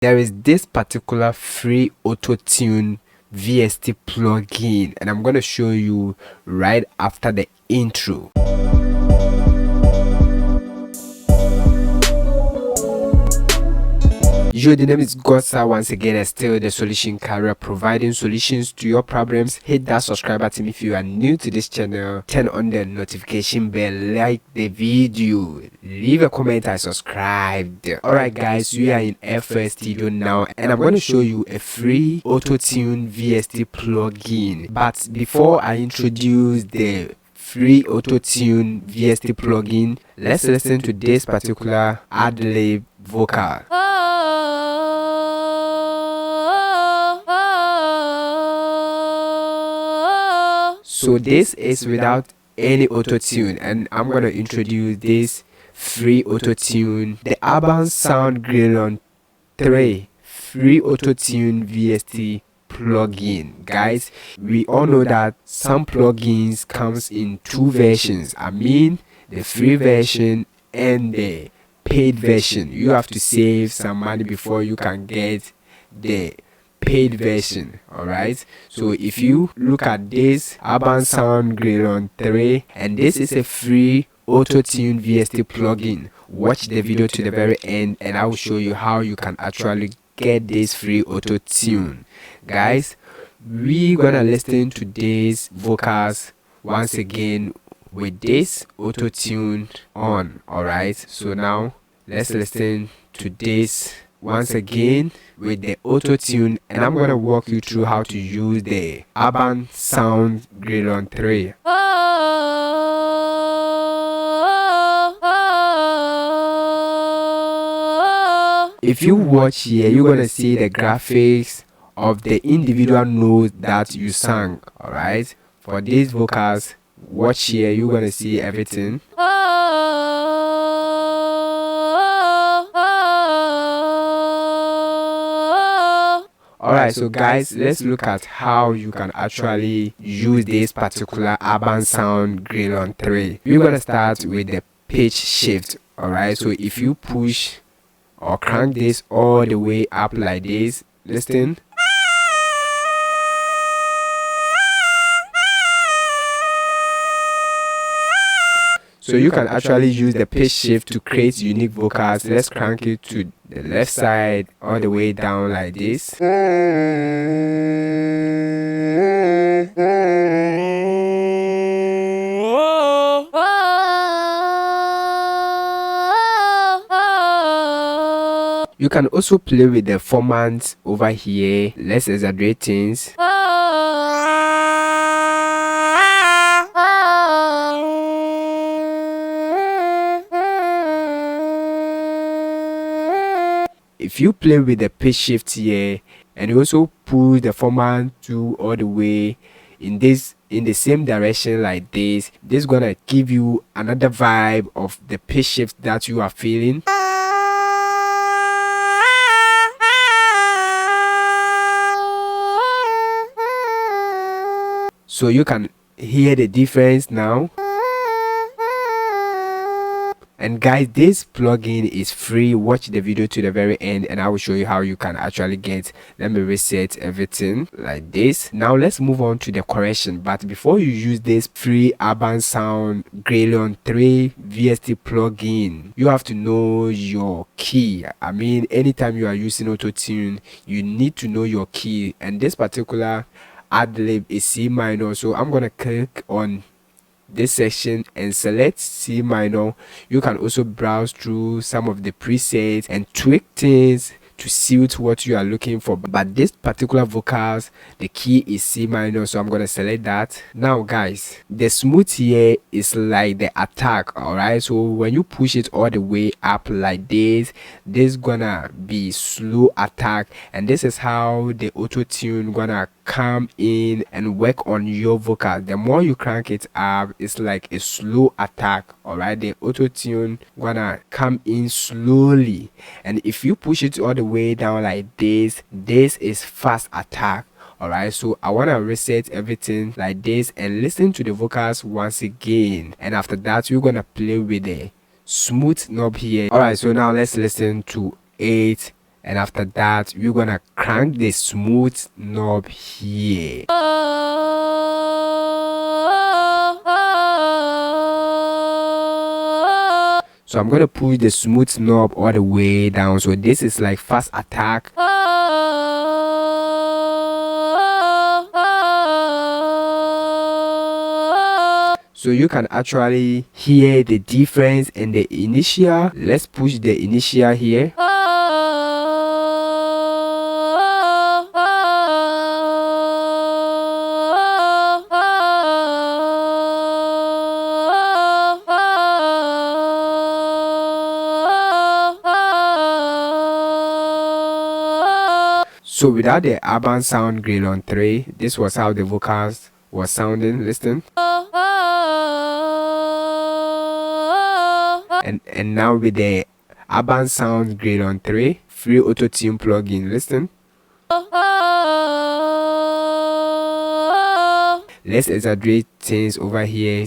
there is this particular free Autotune VST plugin, and I'm going to show you right after the intro. Yo, the name is Godsa once again, and still the solution carrier, providing solutions to your problems. Hit that subscribe button if you are new to this channel, turn on the notification bell, like the video, leave a comment and subscribe. Alright guys, we are in FL Studio now, and I'm going to show you a free Autotune VST plugin. But before I introduce the free Autotune VST plugin, let's listen to this particular ad-lib vocal. So this is without any auto-tune, and I'm going to introduce this free auto-tune, the Auburn Sounds Graillon 3 free auto-tune VST plugin. Guys, we all know that some plugins comes in two versions. I mean the free version and the paid version. You have to save some money before you can get the paid version. Alright, so if you look at this Auburn Sounds Graillon 3, and this is a free Autotune VST plugin, watch the video to the very end and I will show you how you can actually get this free Autotune. Guys, we're gonna listen to these vocals once again with this Autotune on. Alright, so now let's listen to this once again with the Autotune, and I'm gonna walk you through how to use the Auburn Sounds Graillon 3. If you watch here, you're gonna see the graphics of the individual notes that you sang. Alright, for these vocals, watch here, you're gonna see everything. Alright, so guys, let's look at how you can actually use this particular Auburn Sounds Graillon 3. We're gonna start with the pitch shift. Alright, so if you push or crank this all the way up like this, listen. So you can actually use the pitch shift to create unique vocals. Let's crank it to the left side all the way down like this. You can also play with the formant over here. Let's exaggerate things. If you play with the pitch shift here and you also push the formant to all the way in the same direction like this is gonna give you another vibe of the pitch shift that you are feeling. So you can hear the difference now. And guys, this plugin is free. Watch the video to the very end and I will show you how you can actually get. Let me reset everything like this. Now let's move on to the correction. But before you use this free Auburn Sounds Graillon 3 VST plugin, you have to know your key. I mean, anytime you are using Autotune, you need to know your key, and this particular ad-lib is C minor. So I'm gonna click on this section and select C minor. You can also browse through some of the presets and tweak things to suit what you are looking for, but this particular vocals, the key is C minor, so I'm gonna select that. Now guys, the smooth here is like the attack. Alright, so when you push it all the way up like this gonna be slow attack, and this is how the Autotune gonna come in and work on your vocal. The more you crank it up, it's like a slow attack. Alright, the Autotune gonna come in slowly, and if you push it all the way down like this is fast attack. Alright, so I want to reset everything like this and listen to the vocals once again, and after that we're gonna play with the smooth knob here. Alright, so now let's listen to 8 and after that we're gonna crank the smooth knob here. So I'm gonna push the smooth knob all the way down, so this is like fast attack. So you can actually hear the difference in the initial. Let's push the initial here. So without the Auburn Sounds Graillon 3, this was how the vocals was sounding. Listen. And now with the Auburn Sounds Graillon 3 free Autotune plugin, listen. Let's exaggerate things over here.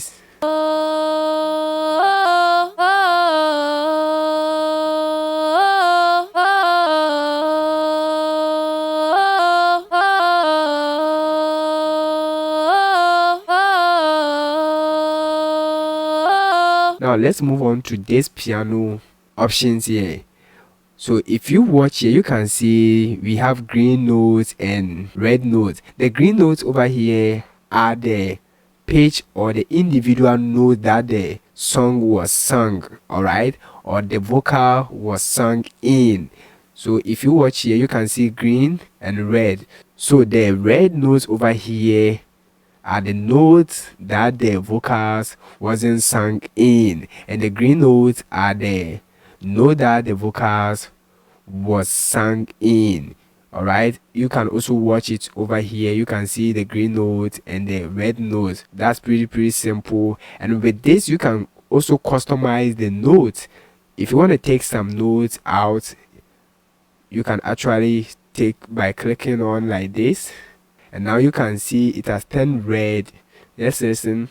Now let's move on to this piano options here. So if you watch here, you can see we have green notes and red notes. The green notes over here are the pitch or the individual note that the song was sung, alright, or the vocal was sung in. So if you watch here, you can see green and red. So the red notes over here are the notes that the vocals wasn't sung in, and the green notes are the note that the vocals was sung in. All right, you can also watch it over here. You can see the green note and the red note. That's pretty simple. And with this you can also customize the notes. If you want to take some notes out, you can actually take by clicking on like this, and now you can see it has turned red. Let's listen.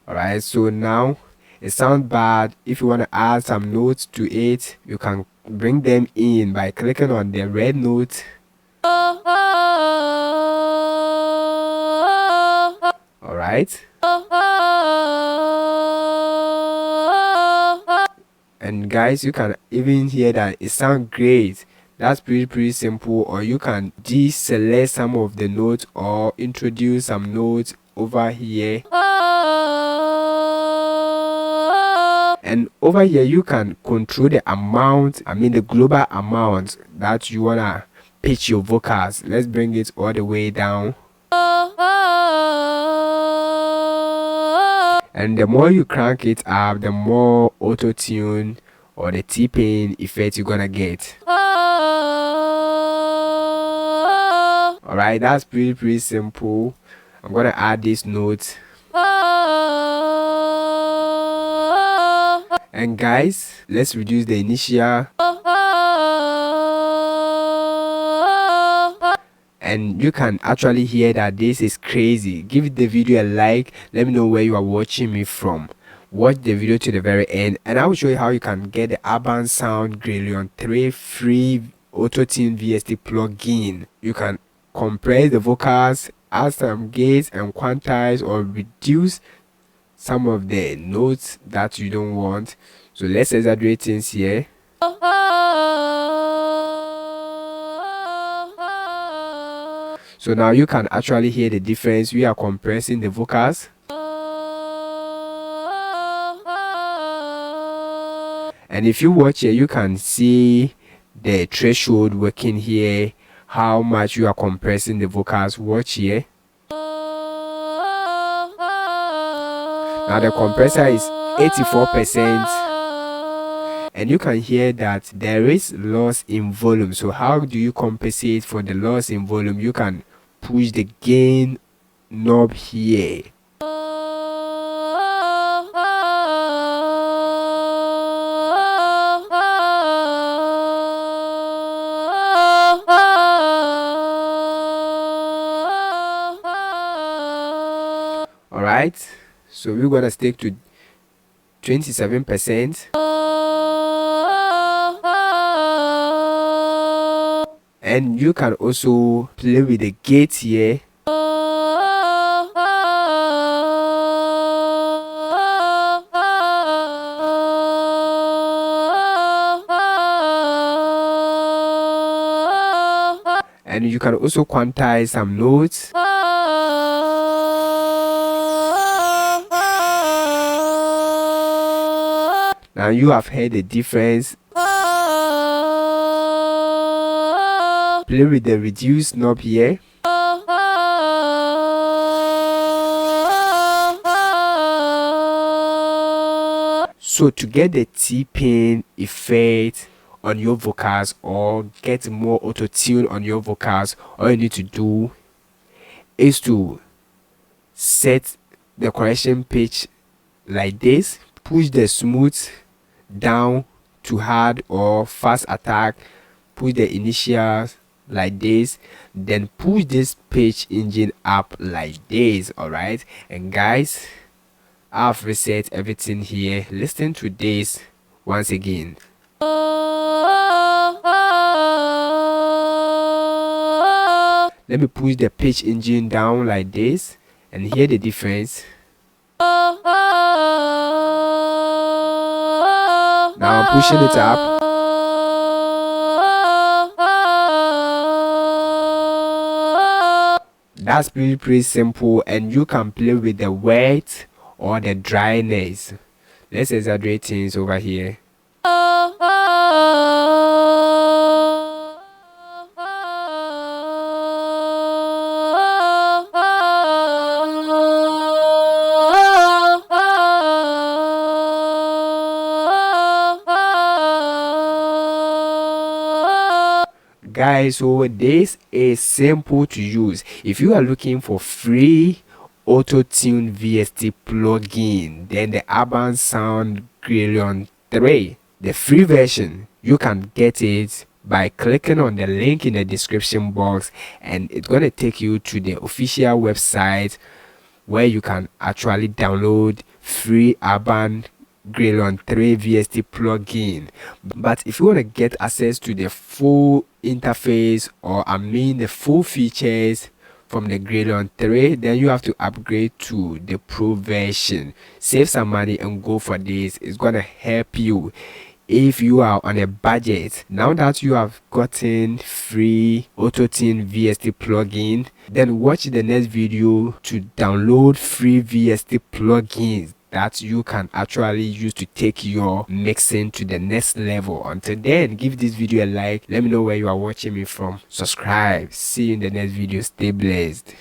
Alright, so now it sounds bad. If you want to add some notes to it, you can bring them in by clicking on the red note. Alright. And guys, you can even hear that it sounds great. That's pretty simple. Or you can deselect some of the notes or introduce some notes over here. And over here you can control the amount, the global amount that you wanna pitch your vocals. Let's bring it all the way down. And the more you crank it up, the more auto tune or the T-pain effect you're gonna get. Alright, that's pretty simple. I'm gonna add this note. And guys, let's reduce the initial. And you can actually hear that this is crazy. Give the video a like. Let me know where you are watching me from. Watch the video to the very end, and I will show you how you can get the Auburn Sounds Graillon 3 free Autotune VST plugin. You can compress the vocals, add some gains and quantize or reduce some of the notes that you don't want. So let's exaggerate things here. So now you can actually hear the difference. We are compressing the vocals. And if you watch here, you can see the threshold working here, how much you are compressing the vocals. Watch here. Now the compressor is 84%, and you can hear that there is loss in volume. So how do you compensate for the loss in volume? You can push the gain knob here. Alright, so we're gonna stick to 27%. and you can also play with the gate here. And you can also quantize some notes. Now you have heard the difference. Play with the reduce knob here. So to get the T-pin effect on your vocals or get more auto tune on your vocals, all you need to do is to set the correction pitch like this, push the smooth down to hard or fast attack, push the initials like this, then push this pitch engine up like this. All right, and guys, I've reset everything here. Listen to this once again. Let me push the pitch engine down like this and hear the difference. Now I'm pushing it up. That's pretty simple, and you can play with the wet or the dryness. Let's exaggerate things over here. Guys, so this is simple to use. If you are looking for free Autotune VST plugin, then the Auburn Sounds Graillon 3, the free version, you can get it by clicking on the link in the description box, and it's going to take you to the official website where you can actually download free Auburn Graillon 3 VST plugin. But if you want to get access to the full interface, or the full features from the Graillon 3, then you have to upgrade to the pro version. Save some money and go for this. It's gonna help you if you are on a budget. Now that you have gotten free Autotune VST plugin, then watch the next video to download free VST plugins that you can actually use to take your mixing to the next level. Until then, give this video a like. Let me know where you are watching me from. Subscribe. See you in the next video. Stay blessed.